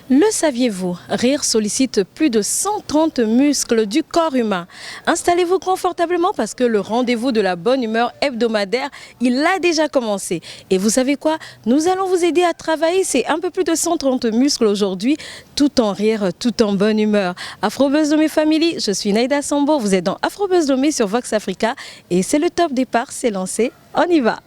Le saviez-vous? Rire sollicite plus de 130 muscles du corps humain. Installez-vous confortablement parce que le rendez-vous de la bonne humeur hebdomadaire, il a déjà commencé. Et vous savez quoi? Nous allons vous aider à travailler ces un peu plus de 130 muscles aujourd'hui, tout en rire, tout en bonne humeur. Afrobuzz Lomé Family, je suis Naïda Sambo, vous êtes dans Afrobuzz Lomé sur Vox Africa et c'est le top départ, c'est lancé, on y va!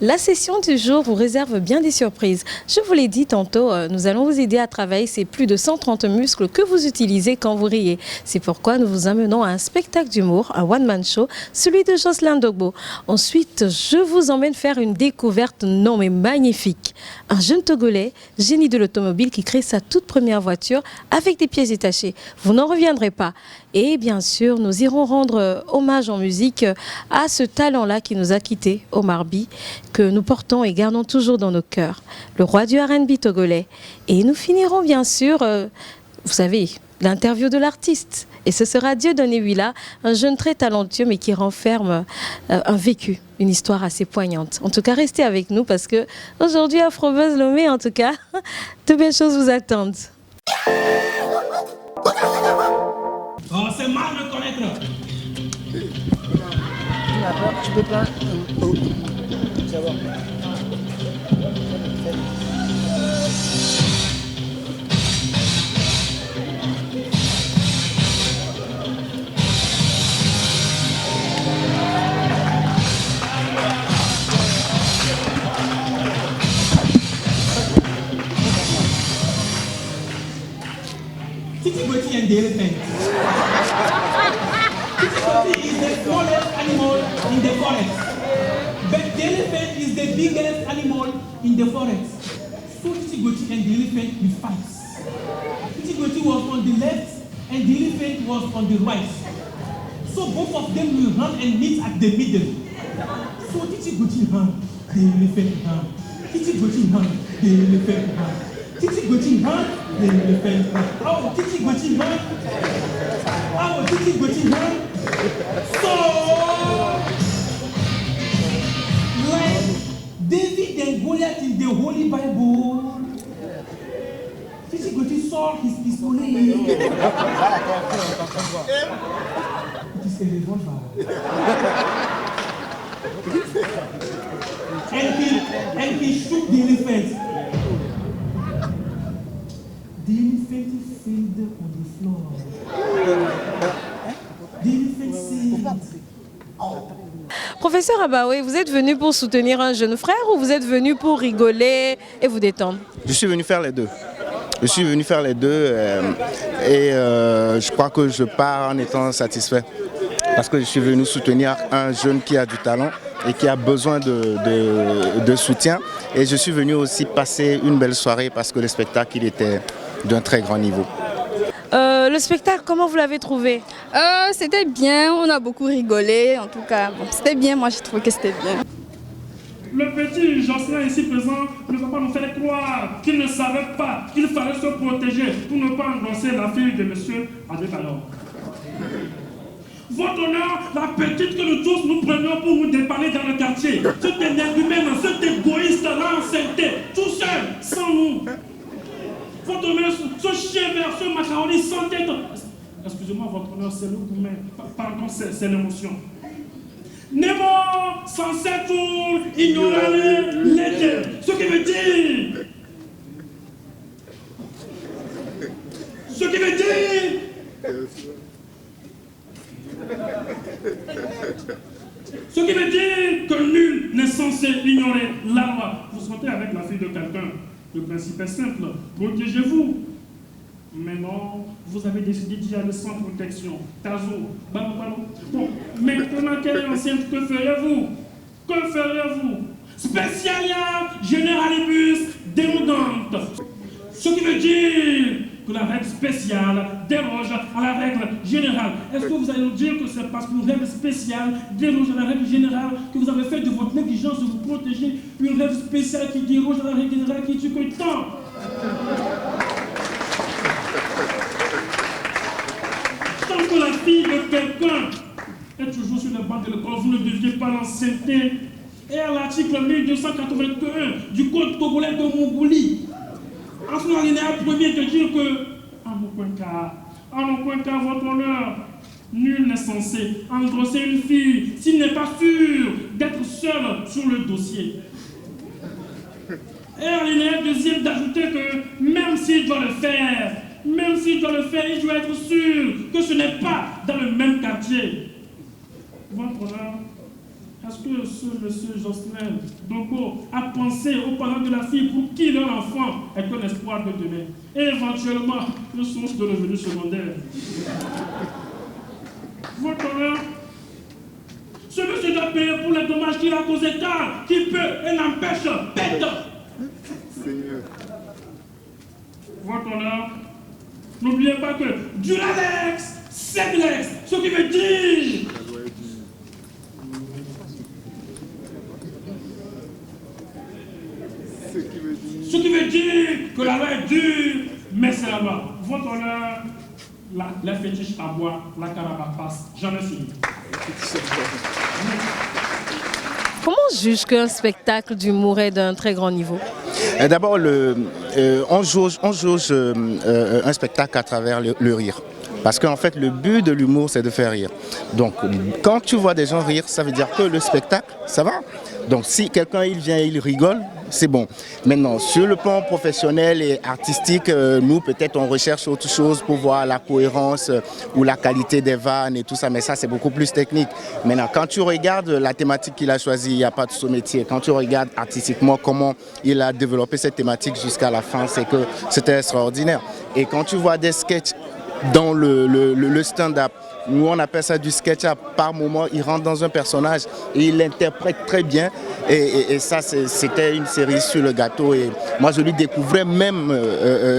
La session du jour vous réserve bien des surprises. Je vous l'ai dit tantôt, nous allons vous aider à travailler ces plus de 130 muscles que vous utilisez quand vous riez. C'est pourquoi nous vous amenons à un spectacle d'humour, un one-man show, celui de Jocelyn Dogbo. Ensuite, je vous emmène faire une découverte non mais magnifique. Un jeune Togolais, génie de l'automobile qui crée sa toute première voiture avec des pièces détachées. Vous n'en reviendrez pas. Et bien sûr, nous irons rendre hommage en musique à ce talent-là qui nous a quittés, Omar By, que nous portons et gardons toujours dans nos cœurs, le roi du R&B togolais. Et nous finirons bien sûr, vous savez, l'interview de l'artiste. Et ce sera Dieudonné Huila, un jeune très talentueux mais qui renferme un vécu, une histoire assez poignante. En tout cas, restez avec nous parce que aujourd'hui, Afrobuzz Lomé, en tout cas, de belles choses vous attendent. Oh, c'est mal de connaître. Tu peux pas. Ça va. Titi Goti and the elephant. Titi Goti is the smallest animal in the forest. But the elephant is the biggest animal in the forest. So Titi Goti and the elephant will fight. Titi Goti was on the left and the elephant was on the right. So both of them will run and meet at the middle. So Titi Goti run, the elephant run. Titi Goti run, the elephant run. Titi Goti run, the elephant run. Oh, Titi Goti run. Oh, Titi Goti run. So, like David and Goliath in the Holy Bible, Titi Goti saw his pistolet. It is a revolver. and he shoot the elephant. The elephant fell on the floor. The elephant said, Professeur Abaoué, vous êtes venu pour soutenir un jeune frère ou vous êtes venu pour rigoler et vous détendre? Je suis venu faire les deux. Je suis venu faire les deux et je crois que je pars en étant satisfait parce que je suis venu soutenir un jeune qui a du talent et qui a besoin de soutien. Et je suis venu aussi passer une belle soirée parce que le spectacle il était d'un très grand niveau. Le spectacle, comment vous l'avez trouvé? C'était bien, on a beaucoup rigolé, en tout cas, bon, c'était bien, moi j'ai trouvé que c'était bien. le petit Jocelyn ici présent ne va pas nous faire croire qu'il ne savait pas qu'il fallait se protéger pour ne pas endosser la fille de monsieur André Talon. Votre honneur, la petite que nous tous nous prenions pour nous dépanner dans le quartier, cet énergumène, cet égoïste-là enceinte, tout seul, sans nous. Votre honneur, ce chien vert, ce macaroni sans tête. Excusez-moi, votre honneur, c'est le gourmet. Pardon, c'est l'émotion. Nemo, sans cette tour, ignorer les dieux. Ce qui veut dire. Ce qui veut dire. Ce qui veut dire que nul n'est censé ignorer la loi. Vous sortez avec la fille de quelqu'un. Le principe est simple. Protégez-vous. Mais non, vous avez décidé d'y aller sans protection. Tazo, bam, bam. Bon, maintenant qu'elle est enceinte, que feriez-vous? Que feriez-vous? Specialia Generalibus Derogante. Ce qui veut dire que la règle spéciale déroge à la règle générale. Est-ce que vous allez nous dire que c'est parce qu'une règle spéciale déroge à la règle générale que vous avez fait de votre négligence de vous protéger une règle spéciale qui déroge à la règle générale qui tue que tant? Tant que la fille de quelqu'un est toujours sur les bancs de l'école, vous ne deviez pas l'ancienneté. Et à l'article 1281 du Code togolais de Mongolie, en son alinéa premier de dire que, en aucun cas, votre honneur, nul n'est censé endosser une fille s'il n'est pas sûr d'être seul sur le dossier. Et alinéa deuxième d'ajouter que même s'il doit le faire, il doit être sûr que ce n'est pas dans le même quartier. Votre honneur, est-ce que ce monsieur Jocelyn Dogo a pensé aux parents de la fille pour qui leur enfant est un espoir de demain? Et éventuellement, le source de revenu secondaire. Votre honneur, ce monsieur doit payer pour les dommages qu'il a causés car qui peut et n'empêche pète. Votre honneur, n'oubliez pas que Duralex, Seglex, ce qui veut dire que la loi est dure, mais c'est la loi. Votre honneur, la fétiche à boire, la carapace, jamais fini. Comment on juge qu'un spectacle d'humour est d'un très grand niveau? D'abord, on jauge un spectacle à travers le rire. Parce qu'en fait, le but de l'humour, c'est de faire rire. Donc, quand tu vois des gens rire, ça veut dire que le spectacle, ça va. Donc, si quelqu'un il vient et il rigole, c'est bon. Maintenant, sur le plan professionnel et artistique, nous, peut-être, on recherche autre chose pour voir la cohérence ou la qualité des vannes et tout ça. Mais ça, c'est beaucoup plus technique. Maintenant, quand tu regardes la thématique qu'il a choisie, il n'y a pas de sous-métier. Quand tu regardes artistiquement comment il a développé cette thématique jusqu'à la fin, c'est que c'était extraordinaire. Et quand tu vois des sketchs dans le stand-up, nous on appelle ça du sketch-up. Par moment, il rentre dans un personnage et il l'interprète très bien. Et ça, c'était une série sur le gâteau. Et moi, je lui découvrais même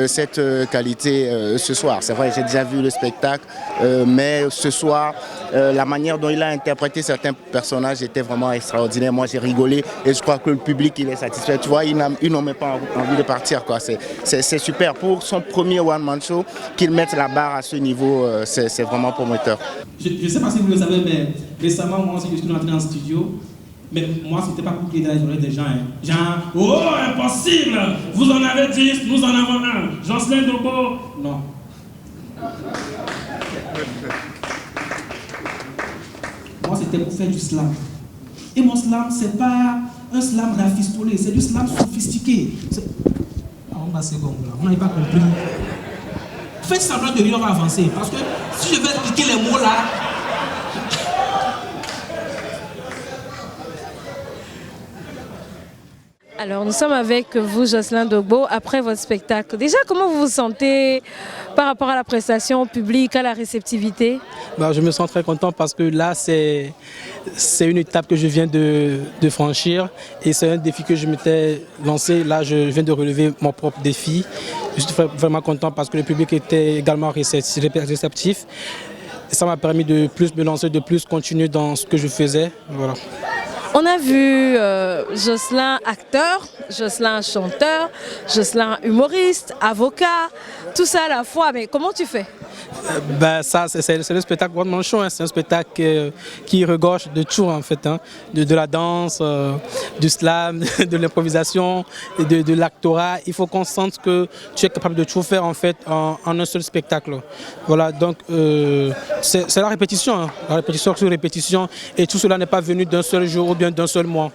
cette qualité ce soir. C'est vrai, j'ai déjà vu le spectacle, mais ce soir, la manière dont il a interprété certains personnages était vraiment extraordinaire. Moi, j'ai rigolé et je crois que le public, il est satisfait. Tu vois, ils n'ont même pas envie de partir, quoi. C'est super. Pour son premier one-man show, qu'il mette la barre à ce niveau, c'est vraiment prometteur. Je ne sais pas si vous le savez, mais récemment, moi aussi, je suis rentré en studio. Mais moi, c'était pas pour crier dans les oreilles des gens. Hein. Genre, oh, impossible! Vous en avez 10, nous en avons un. Jocelyn Dogo, non. Moi, c'était pour faire du slam. Et mon slam, c'est pas un slam rafistolé, c'est du slam sophistiqué. Ah, on va se là. Vous n'avez pas compris. Faites semblant de rire, on va avancer. Parce que si je vais expliquer les mots là. Alors, nous sommes avec vous, Jocelyn Dogo, après votre spectacle. Déjà, comment vous vous sentez par rapport à la prestation au public, à la réceptivité? Je me sens très content parce que là, c'est une étape que je viens de franchir et c'est un défi que je m'étais lancé. Là, je viens de relever mon propre défi. Je suis vraiment content parce que le public était également réceptif. Et ça m'a permis de plus me lancer, de plus continuer dans ce que je faisais. Voilà. On a vu Jocelyn acteur, Jocelyn chanteur, Jocelyn humoriste, avocat, tout ça à la fois. Mais comment tu fais? Ça, c'est le spectacle One Man Show. Hein. C'est un spectacle qui regorge de tout, en fait. Hein. De la danse, du slam, de l'improvisation, de l'actorat. Il faut qu'on sente que tu es capable de tout faire, en fait, en un seul spectacle. Voilà, donc c'est la répétition. Hein. La répétition sur répétition. Et tout cela n'est pas venu d'un seul jour ou bien d'un seul mois.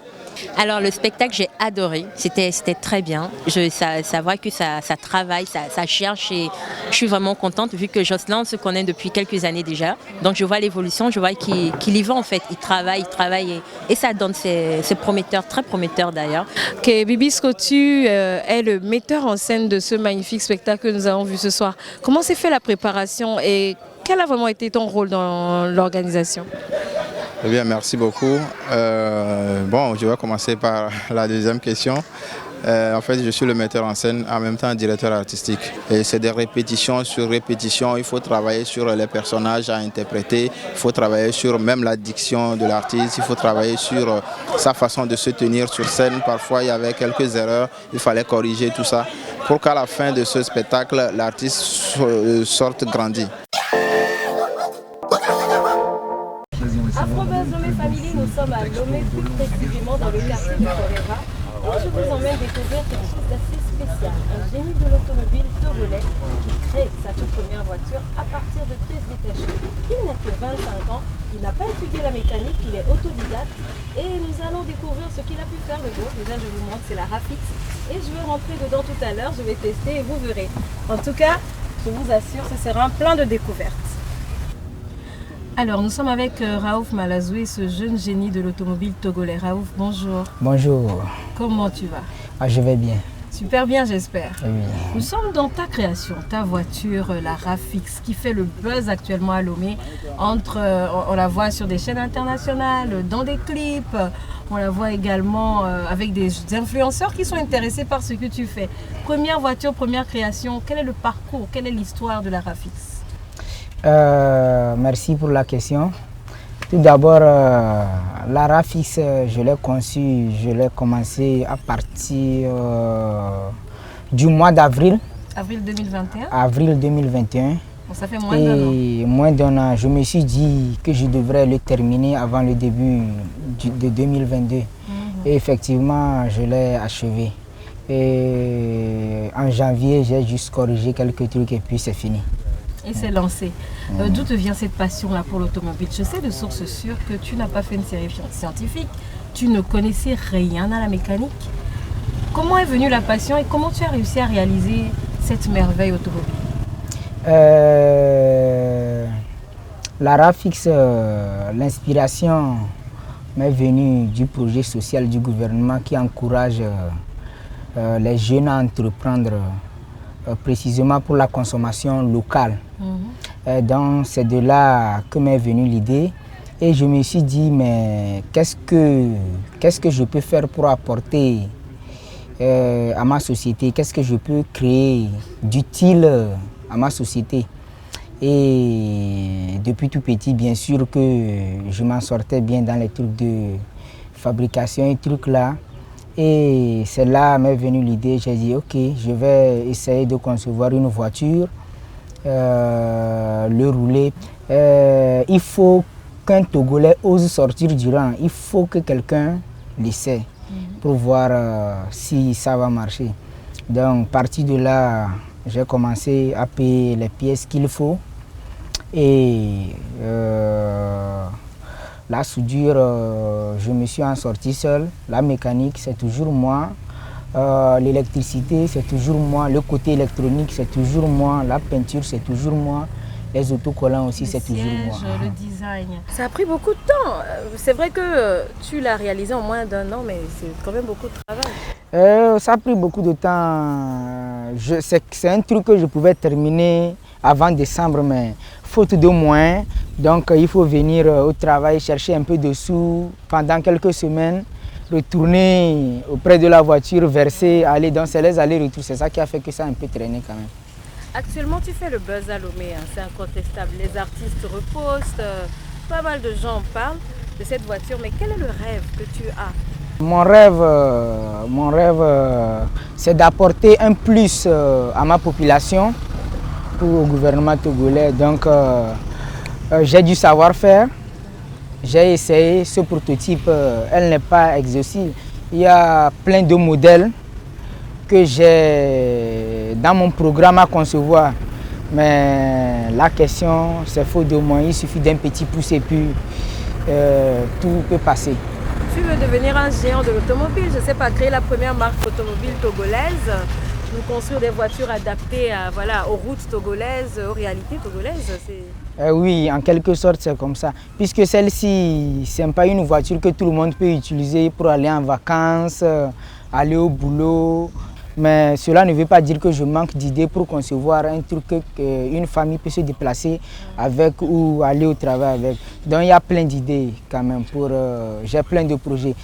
Alors le spectacle, j'ai adoré, c'était très bien. Ça voit que ça travaille, ça cherche et je suis vraiment contente vu que Jocelyn, on se connaît depuis quelques années déjà. Donc je vois l'évolution, je vois qu'il y va en fait, il travaille et ça donne, c'est prometteur, très prometteur d'ailleurs. Okay, Bibi Scottu est le metteur en scène de ce magnifique spectacle que nous avons vu ce soir. Comment s'est fait la préparation et quel a vraiment été ton rôle dans l'organisation? Eh bien, merci beaucoup. Bon, je vais commencer par la deuxième question. En fait, je suis le metteur en scène, en même temps directeur artistique. Et c'est des répétitions sur répétitions. Il faut travailler sur les personnages à interpréter. Il faut travailler sur même la diction de l'artiste. Il faut travailler sur sa façon de se tenir sur scène. Parfois, il y avait quelques erreurs. Il fallait corriger tout ça pour qu'à la fin de ce spectacle, l'artiste sorte grandi. Afrobuzz Lomé Family, nous sommes à Lomé, plus précisément dans le quartier du Choléra. Et je vous emmène découvrir quelque chose d'assez spécial. Un génie de l'automobile togolais qui crée sa toute première voiture à partir de pièces détachées. Il n'a que 25 ans, il n'a pas étudié la mécanique, il est autodidacte. Et nous allons découvrir ce qu'il a pu faire le jour. Déjà, je vous montre, c'est la Rafix. Et je vais rentrer dedans tout à l'heure, je vais tester et vous verrez. En tout cas, je vous assure, ce sera plein de découvertes. Alors, nous sommes avec Raouf Malazoué, ce jeune génie de l'automobile togolais. Raouf, bonjour. Bonjour. Comment tu vas? Je vais bien. Super bien, j'espère. Oui. Nous sommes dans ta création, ta voiture, la Rafix, qui fait le buzz actuellement à Lomé. On la voit sur des chaînes internationales, dans des clips. On la voit également avec des influenceurs qui sont intéressés par ce que tu fais. Première voiture, première création, quel est le parcours, quelle est l'histoire de la Rafix? Merci pour la question. Tout d'abord, la Rafix, je l'ai conçue, je l'ai commencé à partir du mois d'avril. Avril 2021. Avril 2021. Bon, ça fait moins d'un an. Et moins d'un an. Je me suis dit que je devrais le terminer avant le début de 2022. Et effectivement, je l'ai achevé. Et en janvier, j'ai juste corrigé quelques trucs et puis c'est fini. Et c'est lancé. D'où te vient cette passion-là pour l'automobile? Je sais de sources sûres que tu n'as pas fait une série scientifique, tu ne connaissais rien à la mécanique. Comment est venue la passion et comment tu as réussi à réaliser cette merveille automobile? La Rafix, l'inspiration m'est venue du projet social du gouvernement qui encourage les jeunes à entreprendre précisément pour la consommation locale. Donc c'est de là que m'est venue l'idée et je me suis dit mais qu'est-ce que je peux faire pour apporter à ma société, qu'est-ce que je peux créer d'utile à ma société. Et depuis tout petit, bien sûr que je m'en sortais bien dans les trucs de fabrication et trucs là. Et c'est là m'est venue l'idée, j'ai dit ok, je vais essayer de concevoir une voiture, le rouler. Il faut qu'un Togolais ose sortir du rang, il faut que quelqu'un l'essaie pour voir si ça va marcher. Donc parti de là, j'ai commencé à payer les pièces qu'il faut. Et la soudure, je me suis en sorti seul. La mécanique, c'est toujours moi. L'électricité, c'est toujours moi. Le côté électronique, c'est toujours moi. La peinture, c'est toujours moi. Les autocollants aussi, c'est toujours moi. Le design. Ça a pris beaucoup de temps. C'est vrai que tu l'as réalisé en moins d'un an, mais c'est quand même beaucoup de travail. Ça a pris beaucoup de temps. C'est un truc que je pouvais terminer avant décembre, mais faute de moyens. Donc il faut venir au travail, chercher un peu de sous pendant quelques semaines, retourner auprès de la voiture, verser, aller dans les allers-retours. C'est ça qui a fait que ça a un peu traîné quand même. Actuellement, tu fais le buzz à Lomé, hein, c'est incontestable. Les artistes repostent, pas mal de gens parlent de cette voiture. Mais quel est le rêve que tu as? Mon rêve, c'est d'apporter un plus à ma population, au gouvernement togolais. Donc, j'ai du savoir-faire. J'ai essayé ce prototype, elle n'est pas exhaustive. Il y a plein de modèles que j'ai dans mon programme à concevoir. Mais la question, c'est faute de moi. Il suffit d'un petit pouce et puis tout peut passer. Tu veux devenir un géant de l'automobile, je ne sais pas, créer la première marque automobile togolaise, nous construire des voitures adaptées à, voilà, aux routes togolaises, aux réalités togolaises. Oui, en quelque sorte, c'est comme ça. Puisque celle-ci, ce n'est pas une voiture que tout le monde peut utiliser pour aller en vacances, aller au boulot. Mais cela ne veut pas dire que je manque d'idées pour concevoir un truc qu'une famille peut se déplacer avec ou aller au travail avec. Donc il y a plein d'idées quand même, j'ai plein de projets.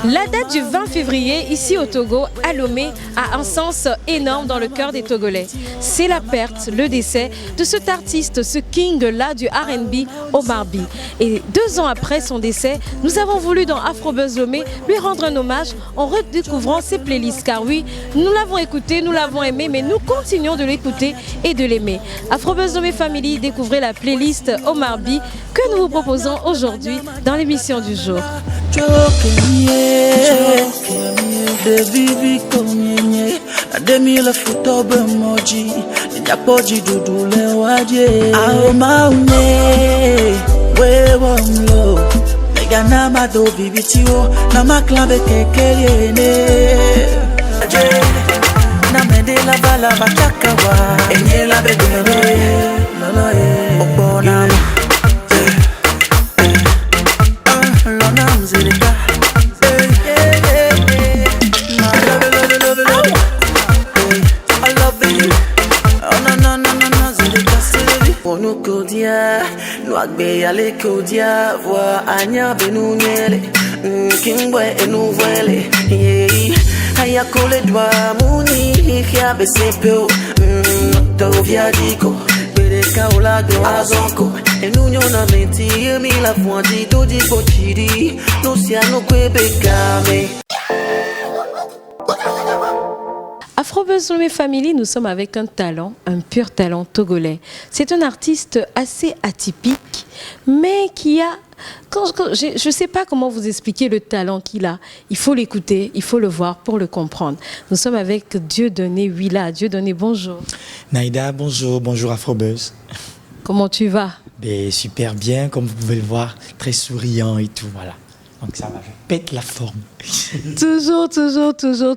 La date du 20 février, ici au Togo, à Lomé, a un sens énorme dans le cœur des Togolais. C'est la perte, le décès de cet artiste, ce king-là du R&B, Omar By. Et 2 ans après son décès, nous avons voulu dans Afrobuzz Lomé lui rendre un hommage en redécouvrant ses playlists. Car oui, nous l'avons écouté, nous l'avons aimé, mais nous continuons de l'écouter et de l'aimer. Afrobuzz Lomé Family, découvrez la playlist Omar By que nous vous proposons aujourd'hui dans l'émission du jour. Afrobuzz Lomé Family, nous sommes avec un talent, un pur talent togolais. C'est un artiste assez atypique, mais qui a... je ne sais pas comment vous expliquer le talent qu'il a. Il faut l'écouter, il faut le voir pour le comprendre. Nous sommes avec Dieudonné Willa. Dieudonné, bonjour. Naïda, bonjour. Bonjour Afrobuzz. Comment tu vas? Super bien, comme vous pouvez le voir, très souriant et tout, voilà. Donc ça va, je pète la forme.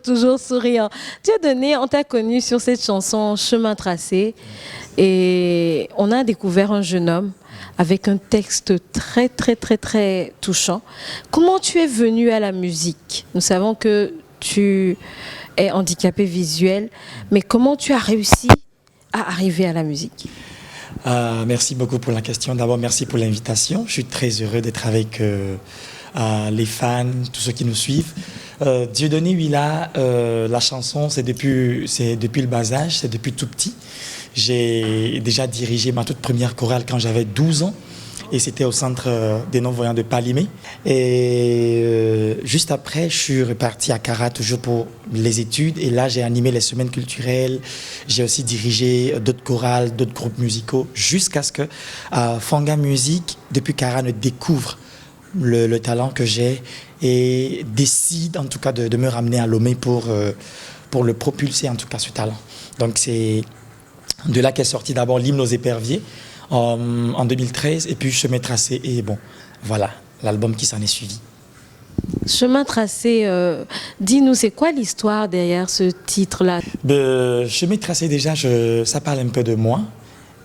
toujours souriant. Dieudonné, on t'a connu sur cette chanson Chemin tracé et on a découvert un jeune homme avec un texte très touchant. Comment tu es venu à la musique? Nous savons que tu es handicapé visuel, mais comment tu as réussi à arriver à la musique? Merci beaucoup pour la question. D'abord, merci pour l'invitation. Je suis très heureux d'être avec les fans, tous ceux qui nous suivent. Dieudonné Willa, la chanson, c'est depuis le bas âge, c'est depuis tout petit. J'ai déjà dirigé ma toute première chorale quand j'avais 12 ans. Et c'était au centre des non-voyants de Palimé. Et juste après, je suis reparti à Kara, toujours pour les études. Et là, j'ai animé les semaines culturelles. J'ai aussi dirigé d'autres chorales, d'autres groupes musicaux, jusqu'à ce que Fanga Music, depuis Kara, ne découvre le talent que j'ai et décide en tout cas de me ramener à Lomé pour le propulser, en tout cas, ce talent. Donc c'est de là qu'est sorti d'abord l'hymne aux éperviers, en 2013, et puis Chemin tracé, et bon, voilà, l'album qui s'en est suivi. Chemin tracé, dis-nous, c'est quoi l'histoire derrière ce titre-là? Chemin tracé, déjà, ça parle un peu de moi.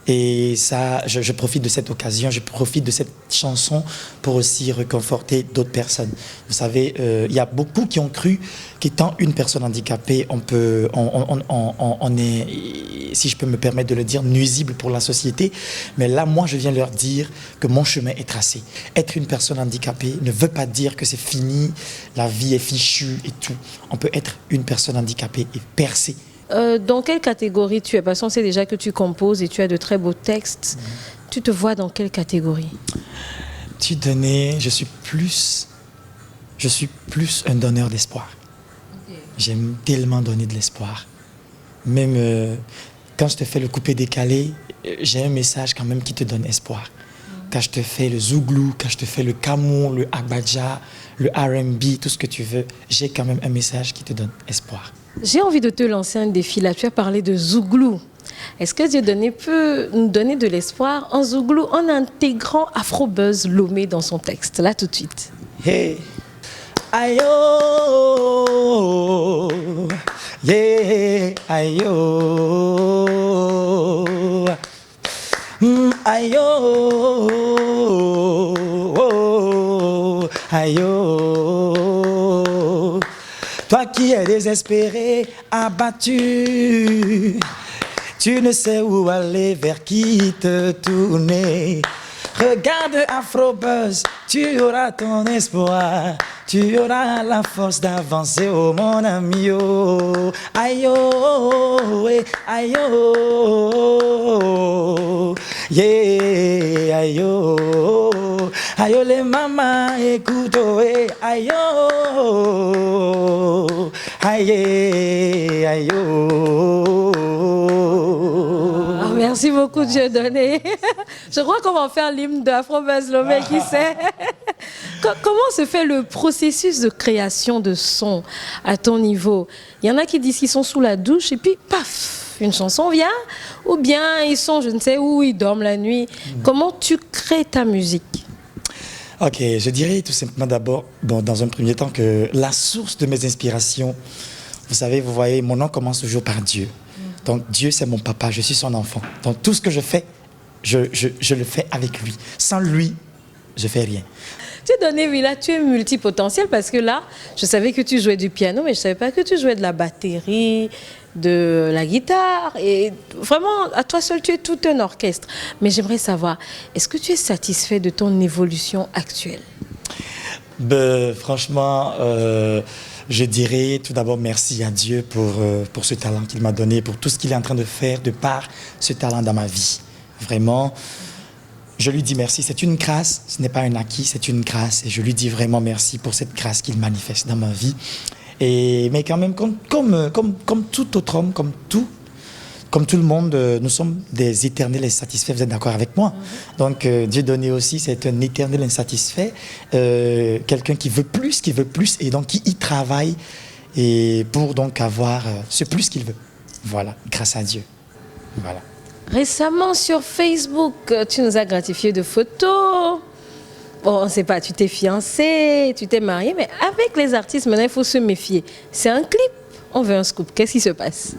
Et ça, je profite de cette occasion, je profite de cette chanson pour aussi réconforter d'autres personnes. Vous savez, il y a beaucoup qui ont cru qu'étant une personne handicapée, on est, si je peux me permettre de le dire, nuisible pour la société. Mais là, moi, je viens leur dire que mon chemin est tracé. Être une personne handicapée ne veut pas dire que c'est fini, la vie est fichue et tout. On peut être une personne handicapée et percer. Dans quelle catégorie tu es? Parce qu'on sait déjà que tu composes et tu as de très beaux textes. Tu te vois dans quelle catégorie? Dieudonné, je suis plus un donneur d'espoir. Okay. J'aime tellement donner de l'espoir. Même Quand je te fais le coupé décalé, j'ai un message quand même qui te donne espoir. Quand je te fais le zouglou, quand je te fais le kamon, le agbadja, le R&B, tout ce que tu veux, j'ai quand même un message qui te donne espoir. J'ai envie de te lancer un défi là. Tu as parlé de zouglou. Est-ce que Dieudonné peut nous donner de l'espoir en zouglou en intégrant Afrobuzz Lomé dans son texte? Là tout de suite. Hey, ayo, yeah, ayo, ayo, ayo. Toi qui es désespéré, abattu, tu ne sais où aller, vers qui te tourner. Regarde Afrobuzz, tu auras ton espoir, tu auras la force d'avancer, oh mon ami, oh. Aïe, oh, aïe, oh, yeah, aïe, oh, aïe, les mamas, écoute, oh, aïe, oh, aïe, aïe, oh. Merci beaucoup, Dieudonné. Je crois qu'on va faire l'hymne d'Afrobuzz Lomé, qui sait. Comment se fait le processus de création de son à ton niveau? Il y en a qui disent qu'ils sont sous la douche et puis, paf, une chanson vient. Ou bien ils sont, je ne sais où, ils dorment la nuit. Comment tu crées ta musique? Ok, je dirais tout simplement d'abord, bon, dans un premier temps, que la source de mes inspirations, vous savez, vous voyez, mon nom commence toujours par Dieu. Donc Dieu, c'est mon papa, je suis son enfant. Donc tout ce que je fais, je le fais avec lui. Sans lui, je fais rien. Dieudonné Willa, tu es multipotentiel parce que là, je savais que tu jouais du piano, mais je ne savais pas que tu jouais de la batterie, de la guitare. Et vraiment, à toi seul, tu es tout un orchestre. Mais j'aimerais savoir, est-ce que tu es satisfait de ton évolution actuelle? Franchement, je dirais tout d'abord merci à Dieu pour ce talent qu'il m'a donné, pour tout ce qu'il est en train de faire de par ce talent dans ma vie. Vraiment, je lui dis merci. C'est une grâce, ce n'est pas un acquis, c'est une grâce. Et je lui dis vraiment merci pour cette grâce qu'il manifeste dans ma vie. Mais quand même, comme tout autre homme, comme tout le monde, nous sommes des éternels insatisfaits. Vous êtes d'accord avec moi? Donc, Dieudonné aussi, c'est un éternel insatisfait. Quelqu'un qui veut plus, et donc qui y travaille et pour donc avoir ce plus qu'il veut. Voilà, grâce à Dieu. Voilà. Récemment, sur Facebook, tu nous as gratifié de photos. Bon, on ne sait pas, tu t'es fiancé, tu t'es marié, mais avec les artistes, maintenant, il faut se méfier. C'est un clip, on veut un scoop. Qu'est-ce qui se passe?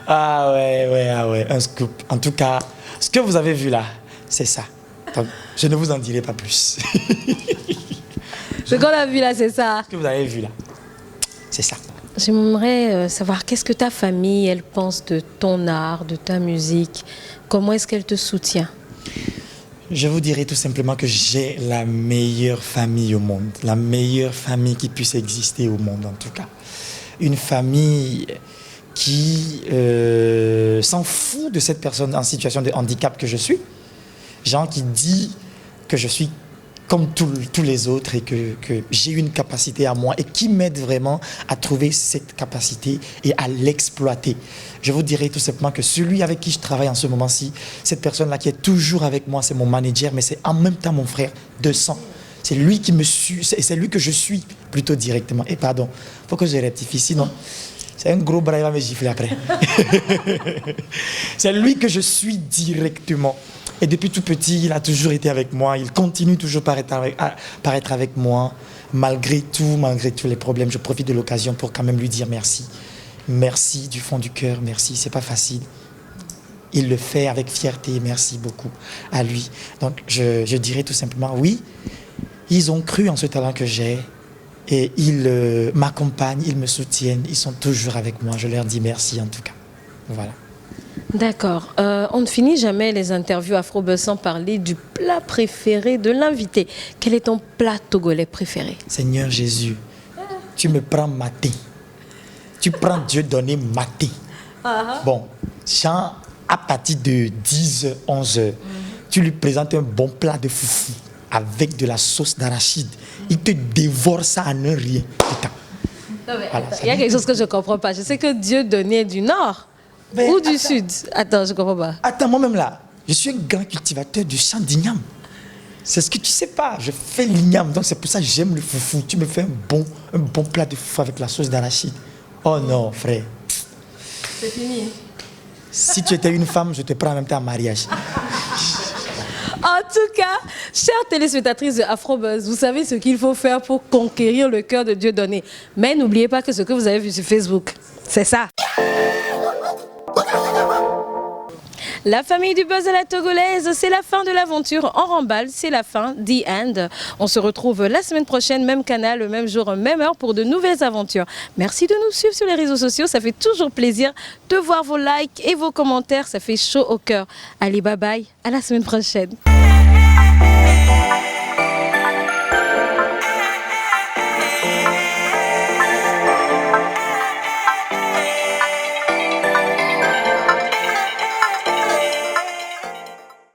Ah ouais, un scoop. En tout cas, ce que vous avez vu là, c'est ça. Donc, je ne vous en dirai pas plus. Ce qu'on a vu là, c'est ça. Ce que vous avez vu là, c'est ça. J'aimerais savoir qu'est-ce que ta famille, elle pense de ton art, de ta musique. Comment est-ce qu'elle te soutient? Je vous dirais tout simplement que j'ai la meilleure famille au monde. La meilleure famille qui puisse exister au monde, en tout cas. Une famille qui s'en fout de cette personne en situation de handicap que je suis. Gens qui disent que je suis comme tous les autres et que j'ai une capacité à moi et qui m'aident vraiment à trouver cette capacité et à l'exploiter. Je vous dirais tout simplement que celui avec qui je travaille en ce moment-ci, cette personne-là qui est toujours avec moi, c'est mon manager, mais c'est en même temps mon frère de sang. C'est lui qui me suit, c'est lui que je suis plutôt directement. Et pardon, il faut que je rectifie, sinon c'est un gros bras, il va me gifler après. C'est lui que je suis directement. Et depuis tout petit, il a toujours été avec moi. Il continue toujours par être avec moi. Malgré tous les problèmes, je profite de l'occasion pour quand même lui dire merci. Merci du fond du cœur, merci. C'est pas facile. Il le fait avec fierté. Merci beaucoup à lui. Donc, je dirais tout simplement oui. Ils ont cru en ce talent que j'ai. Et ils m'accompagnent, ils me soutiennent. Ils sont toujours avec moi. Je leur dis merci en tout cas. Voilà. D'accord. On ne finit jamais les interviews Afrobuzz sans parler du plat préféré de l'invité. Quel est ton plat togolais préféré? Seigneur Jésus, tu me prends maté. Tu prends Dieudonné maté. Bon, Jean, à partir de 10h, 11h, tu lui présentes un bon plat de foufou avec de la sauce d'arachide. Il te dévore ça en un rien. Putain. Voilà, Il y a quelque chose que je ne comprends pas. Je sais que Dieudonné est du nord ou du sud. Attends, je ne comprends pas. Attends, moi-même là, je suis un grand cultivateur du champ d'igname. C'est ce que tu sais pas. Je fais l'igname, donc c'est pour ça que j'aime le foufou. Tu me fais un bon plat de foufou avec la sauce d'arachide. Oh non, frère. C'est fini. Si tu étais une femme, je te prends en même temps en mariage. En tout cas, chères téléspectatrices de Afrobuzz, vous savez ce qu'il faut faire pour conquérir le cœur de Dieudonné. Mais n'oubliez pas que ce que vous avez vu sur Facebook, c'est ça. La famille du buzz à la togolaise, c'est la fin de l'aventure en remballe, c'est la fin, the end. On se retrouve la semaine prochaine, même canal, même jour, même heure pour de nouvelles aventures. Merci de nous suivre sur les réseaux sociaux, ça fait toujours plaisir de voir vos likes et vos commentaires, ça fait chaud au cœur. Allez, bye bye, à la semaine prochaine.